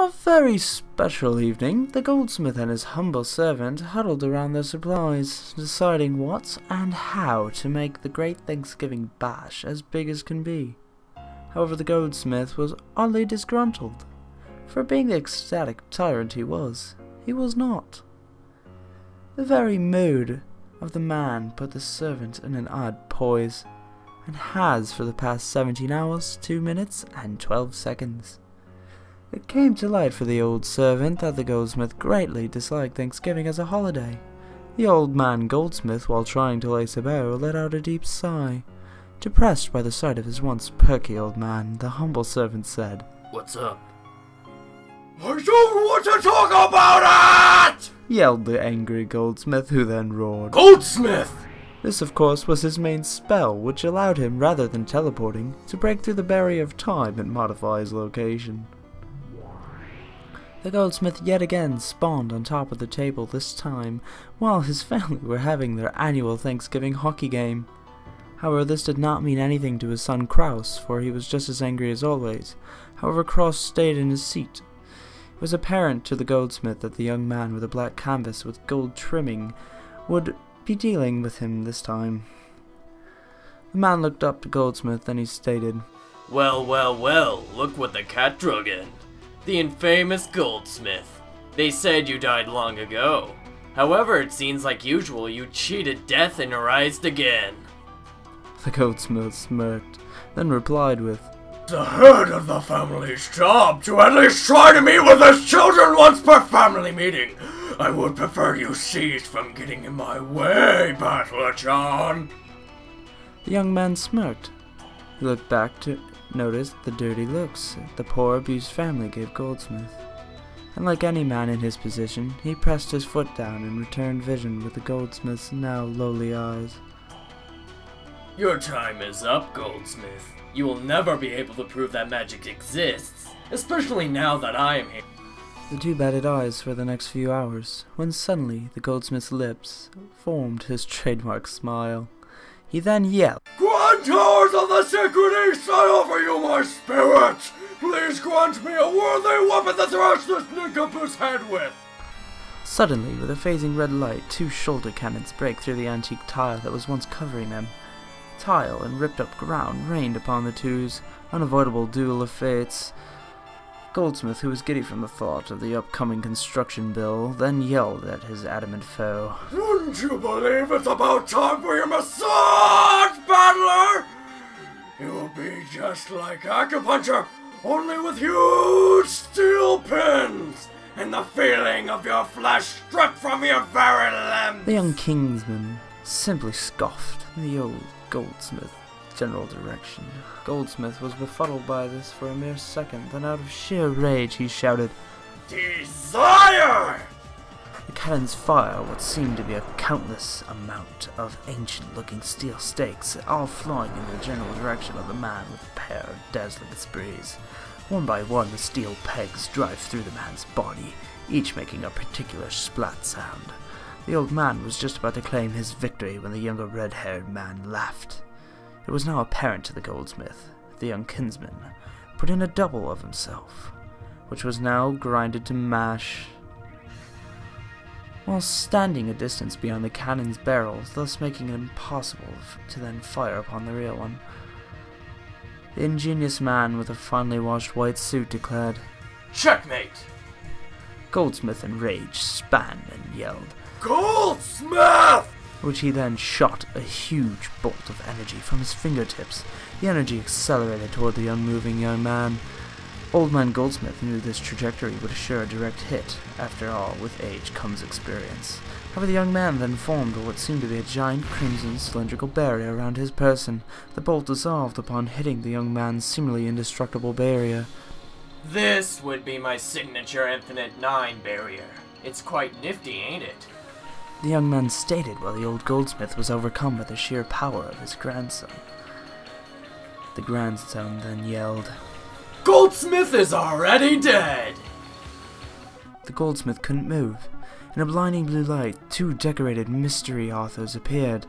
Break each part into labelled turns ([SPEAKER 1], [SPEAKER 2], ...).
[SPEAKER 1] a very special evening, the goldsmith and his humble servant huddled around their supplies, deciding what and how to make the great Thanksgiving bash as big as can be. However, the goldsmith was oddly disgruntled. For being the ecstatic tyrant he was not. The very mood of the man put the servant in an odd poise, and has for the past 17 hours, 2 minutes, and 12 seconds. It came to light for the old servant that the goldsmith greatly disliked Thanksgiving as a holiday. The old man goldsmith, while trying to lace a bow, let out a deep sigh. Depressed by the sight of his once perky old man, the humble servant said,
[SPEAKER 2] "What's up?" "I don't want to talk about it!"
[SPEAKER 1] yelled the angry goldsmith, who then roared,
[SPEAKER 2] "Goldsmith!"
[SPEAKER 1] This, of course, was his main spell, which allowed him, rather than teleporting, to break through the barrier of time and modify his location. The goldsmith yet again spawned on top of the table, this time while his family were having their annual Thanksgiving hockey game. However, this did not mean anything to his son Kraus, for he was just as angry as always. However, Kraus stayed in his seat. It was apparent to the goldsmith that the young man with the black canvas with gold trimming would be dealing with him this time. The man looked up to Goldsmith, then he stated,
[SPEAKER 2] Well, look what the cat drug in. The infamous goldsmith. They said you died long ago. However, it seems like usual you cheated death and arised again."
[SPEAKER 1] The goldsmith smirked, then replied with,
[SPEAKER 2] "The head of the family's job to at least try to meet with his children once per family meeting. I would prefer you cease from getting in my way, Battler John."
[SPEAKER 1] The young man smirked. He looked back to notice the dirty looks the poor abused family gave Goldsmith. And like any man in his position, he pressed his foot down and returned vision with the goldsmith's now lowly eyes.
[SPEAKER 2] "Your time is up, Goldsmith. You will never be able to prove that magic exists, especially now that I am here."
[SPEAKER 1] The two batted eyes for the next few hours, when suddenly the goldsmith's lips formed his trademark smile. He then yelled,
[SPEAKER 2] "Grand Towers of the Sacred East, I offer you my spirit! Please grant me a worthy weapon to thrash this nincompoop's head with!"
[SPEAKER 1] Suddenly, with a phasing red light, two shoulder cannons break through the antique tile that was once covering them. Tile and ripped-up ground rained upon the two's unavoidable duel of fates. Goldsmith, who was giddy from the thought of the upcoming construction bill, then yelled at his adamant foe,
[SPEAKER 2] "Wouldn't you believe it's about time for your massage, Battler? It will be just like acupuncture, only with huge steel pins, and the feeling of your flesh stripped from your very limbs."
[SPEAKER 1] The young kingsman simply scoffed the old goldsmith general direction. Goldsmith was befuddled by this for a mere second, then out of sheer rage he shouted,
[SPEAKER 2] "Desire!"
[SPEAKER 1] The cannons fire what seemed to be a countless amount of ancient-looking steel stakes, all flying in the general direction of the man with a pair of dazzling sprees. One by one the steel pegs drive through the man's body, each making a particular splat sound. The old man was just about to claim his victory when the younger red-haired man laughed. It was now apparent to the goldsmith that the young kinsman put in a double of himself, which was now grinded to mash, while standing a distance beyond the cannon's barrels, thus making it impossible to then fire upon the real one. The ingenious man with a finely washed white suit declared,
[SPEAKER 2] "Checkmate!"
[SPEAKER 1] Goldsmith, enraged, span and yelled,
[SPEAKER 2] "Goldsmith!"
[SPEAKER 1] which he then shot a huge bolt of energy from his fingertips. The energy accelerated toward the unmoving young man. Old man Goldsmith knew this trajectory would assure a direct hit. After all, with age comes experience. However, the young man then formed what seemed to be a giant crimson cylindrical barrier around his person. The bolt dissolved upon hitting the young man's seemingly indestructible barrier.
[SPEAKER 2] "This would be my signature Infinite 9 barrier. It's quite nifty, ain't it?"
[SPEAKER 1] The young man stated while the old goldsmith was overcome by the sheer power of his grandson. The grandson then yelled,
[SPEAKER 2] "Goldsmith is already dead!"
[SPEAKER 1] The goldsmith couldn't move. In a blinding blue light, two decorated mystery authors appeared.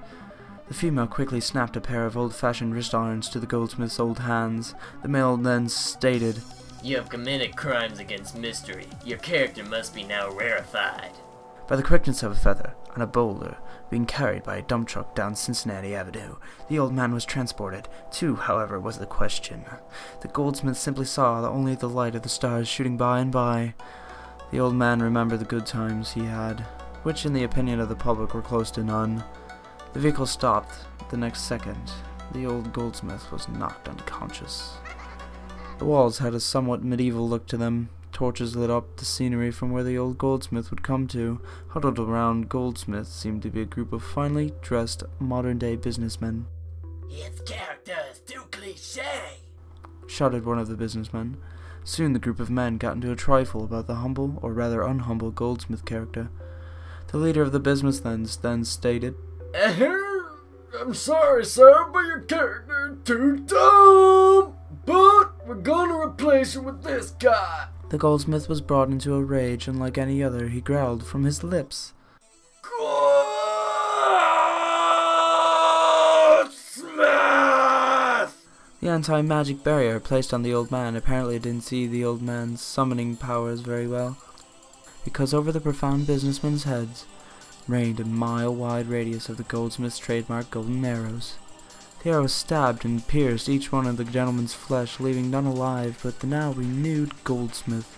[SPEAKER 1] The female quickly snapped a pair of old-fashioned wrist irons to the goldsmith's old hands. The male then stated,
[SPEAKER 3] You have committed crimes against mystery. Your character must be now rarefied.
[SPEAKER 1] By the quickness of a feather and a boulder being carried by a dump truck down Cincinnati Avenue, the old man was transported. Two, however, was the question. The goldsmith simply saw only the light of the stars shooting by and by. The old man remembered the good times he had, which in the opinion of the public were close to none. The vehicle stopped. The next second, the old goldsmith was knocked unconscious. The walls had a somewhat medieval look to them. Torches lit up the scenery from where the old goldsmith would come to. Huddled around Goldsmith seemed to be a group of finely dressed modern-day businessmen.
[SPEAKER 3] His character is too cliché,
[SPEAKER 1] shouted one of the businessmen. Soon the group of men got into a trifle about the humble, or rather unhumble, goldsmith character. The leader of the businessmen then stated,
[SPEAKER 2] I'm sorry, sir, but your character is too dumb. But we're gonna replace you with this guy.
[SPEAKER 1] The goldsmith was brought into a rage, and like any other, he growled from his lips.
[SPEAKER 2] Goldsmith!
[SPEAKER 1] The anti-magic barrier placed on the old man apparently didn't see the old man's summoning powers very well, because over the profound businessmen's heads reigned a mile-wide radius of the goldsmith's trademark golden arrows. The arrows stabbed and pierced each one of the gentleman's flesh, leaving none alive but the now renewed goldsmith.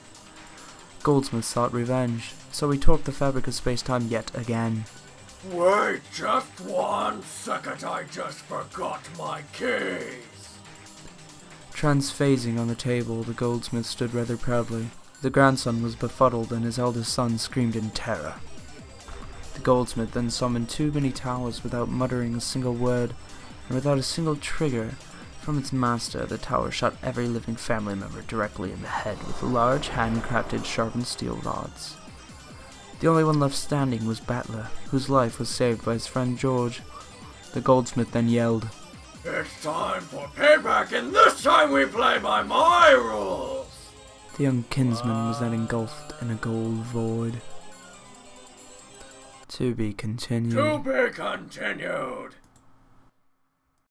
[SPEAKER 1] Goldsmith sought revenge, so he torqued the fabric of space-time yet again.
[SPEAKER 2] Wait just 1 second, I just forgot my keys.
[SPEAKER 1] Transphasing on the table, the goldsmith stood rather proudly. The grandson was befuddled, and his eldest son screamed in terror. The goldsmith then summoned 2 mini towers without muttering a single word, and without a single trigger from its master. The tower shot every living family member directly in the head with large handcrafted sharpened steel rods. The only one left standing was Battler, whose life was saved by his friend George. The goldsmith then yelled,
[SPEAKER 2] It's time for payback, and this time we play by my rules.
[SPEAKER 1] The young kinsman was then engulfed in a gold void. To be continued.
[SPEAKER 2] To be continued.